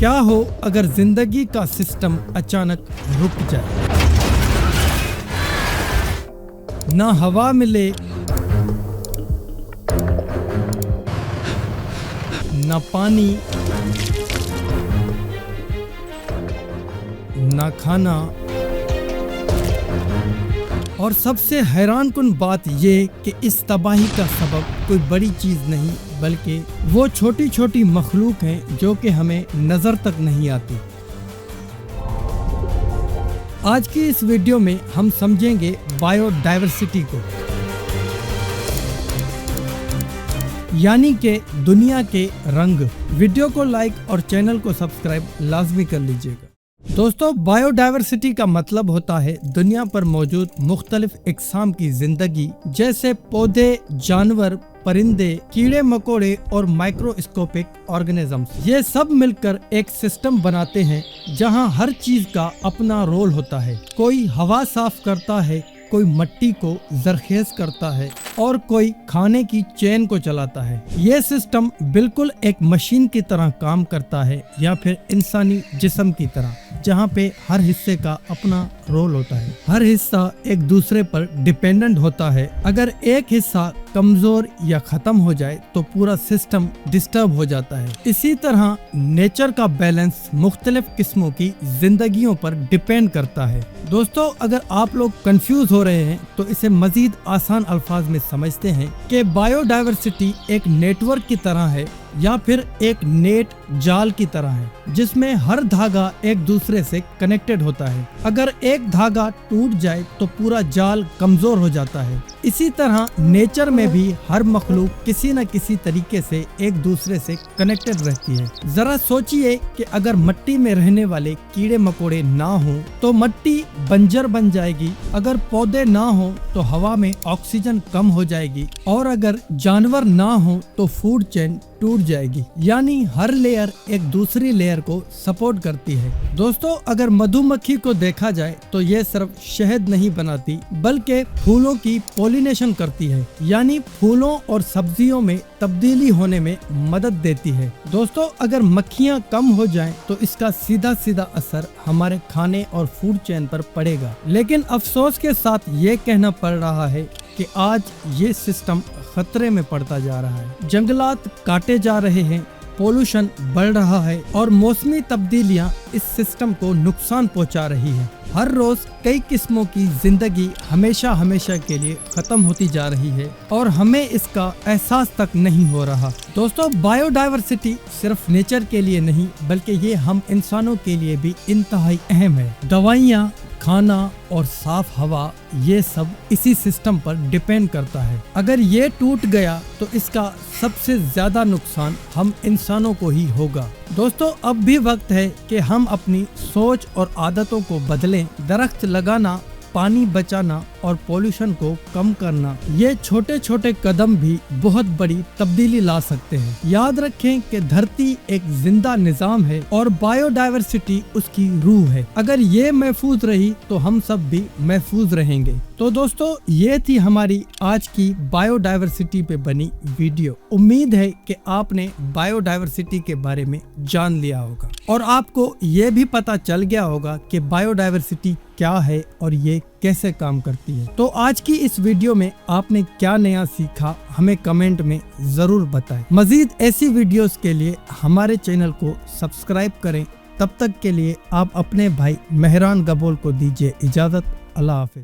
क्या हो अगर जिंदगी का सिस्टम अचानक रुक जाए, ना हवा मिले, ना पानी, ना खाना, और सबसे हैरानकुन बात ये कि इस तबाही का सबब कोई बड़ी चीज़ नहीं बल्कि वो छोटी छोटी मखलूक हैं जो कि हमें नज़र तक नहीं आती। आज की इस वीडियो में हम समझेंगे बायोडायवर्सिटी को, यानी कि दुनिया के रंग। वीडियो को लाइक और चैनल को सब्सक्राइब लाजमी कर लीजिएगा। दोस्तों, बायोडायवर्सिटी का मतलब होता है दुनिया पर मौजूद मुख्तलिफ इकसाम की जिंदगी, जैसे पौधे, जानवर, परिंदे, कीड़े मकोड़े और माइक्रोस्कोपिक ऑर्गेनिजम्स। ये सब मिलकर एक सिस्टम बनाते हैं जहां हर चीज का अपना रोल होता है। कोई हवा साफ करता है, कोई मिट्टी को जरखेज करता है और कोई खाने की चेन को चलाता है। ये सिस्टम बिल्कुल एक मशीन की तरह काम करता है या फिर इंसानी जिस्म की तरह, जहाँ पे हर हिस्से का अपना रोल होता है। हर हिस्सा एक दूसरे पर डिपेंडेंट होता है। अगर एक हिस्सा कमजोर या खत्म हो जाए तो पूरा सिस्टम डिस्टर्ब हो जाता है। इसी तरह नेचर का बैलेंस मुख्तलिफ किस्मों की जिंदगियों पर डिपेंड करता है। दोस्तों, अगर आप लोग कंफ्यूज हो रहे हैं तो इसे मजीद आसान अल्फाज में समझते हैं कि बायोडायवर्सिटी एक नेटवर्क की तरह है या फिर एक नेट जाल की तरह है, जिसमें हर धागा एक दूसरे से कनेक्टेड होता है। अगर एक धागा टूट जाए तो पूरा जाल कमजोर हो जाता है। इसी तरह नेचर में भी हर मखलूक किसी न किसी तरीके से एक दूसरे से कनेक्टेड रहती है। जरा सोचिए कि अगर मिट्टी में रहने वाले कीड़े मकोड़े ना हो तो मिट्टी बंजर बन जाएगी। अगर पौधे ना हो तो हवा में ऑक्सीजन कम हो जाएगी, और अगर जानवर ना हो तो फूड चेन टूट जाएगी। यानी हर लेयर एक दूसरी लेयर को सपोर्ट करती है। दोस्तों, अगर मधुमक्खी को देखा जाए तो ये सिर्फ शहद नहीं बनाती बल्कि फूलों की पॉलिनेशन करती है, यानी फूलों और सब्जियों में तब्दीली होने में मदद देती है। दोस्तों, अगर मक्खियां कम हो जाएं तो इसका सीधा सीधा असर हमारे खाने और फूड चेन पर पड़ेगा। लेकिन अफसोस के साथ ये कहना पड़ रहा है कि आज ये सिस्टम खतरे में पड़ता जा रहा है। जंगलात काटे जा रहे हैं, पोल्यूशन बढ़ रहा है और मौसमी तब्दीलियां इस सिस्टम को नुकसान पहुंचा रही है। हर रोज कई किस्मों की जिंदगी हमेशा के लिए खत्म होती जा रही है और हमें इसका एहसास तक नहीं हो रहा। दोस्तों, बायोडायवर्सिटी सिर्फ नेचर के लिए नहीं बल्कि ये हम इंसानों के लिए भी इंतहाई अहम है। दवाइयाँ, खाना और साफ हवा, ये सब इसी सिस्टम पर डिपेंड करता है। अगर ये टूट गया तो इसका सबसे ज्यादा नुकसान हम इंसानों को ही होगा। दोस्तों, अब भी वक्त है कि हम अपनी सोच और आदतों को बदलें। दरख्त लगाना, पानी बचाना और पोल्यूशन को कम करना, ये छोटे छोटे कदम भी बहुत बड़ी तब्दीली ला सकते हैं। याद रखें कि धरती एक जिंदा निजाम है और बायोडायवर्सिटी उसकी रूह है। अगर ये महफूज रही तो हम सब भी महफूज रहेंगे। तो दोस्तों, ये थी हमारी आज की बायोडायवर्सिटी पे बनी वीडियो। उम्मीद है कि आपने बायोडायवर्सिटी के बारे में जान लिया होगा और आपको ये भी पता चल गया होगा कि बायोडायवर्सिटी क्या है और ये कैसे काम करती है। तो आज की इस वीडियो में आपने क्या नया सीखा, हमें कमेंट में जरूर बताएं। मजीद ऐसी वीडियोस के लिए हमारे चैनल को सब्सक्राइब करें। तब तक के लिए आप अपने भाई मेहरान गबोल को दीजिए इजाजत। अल्लाह हाफिज।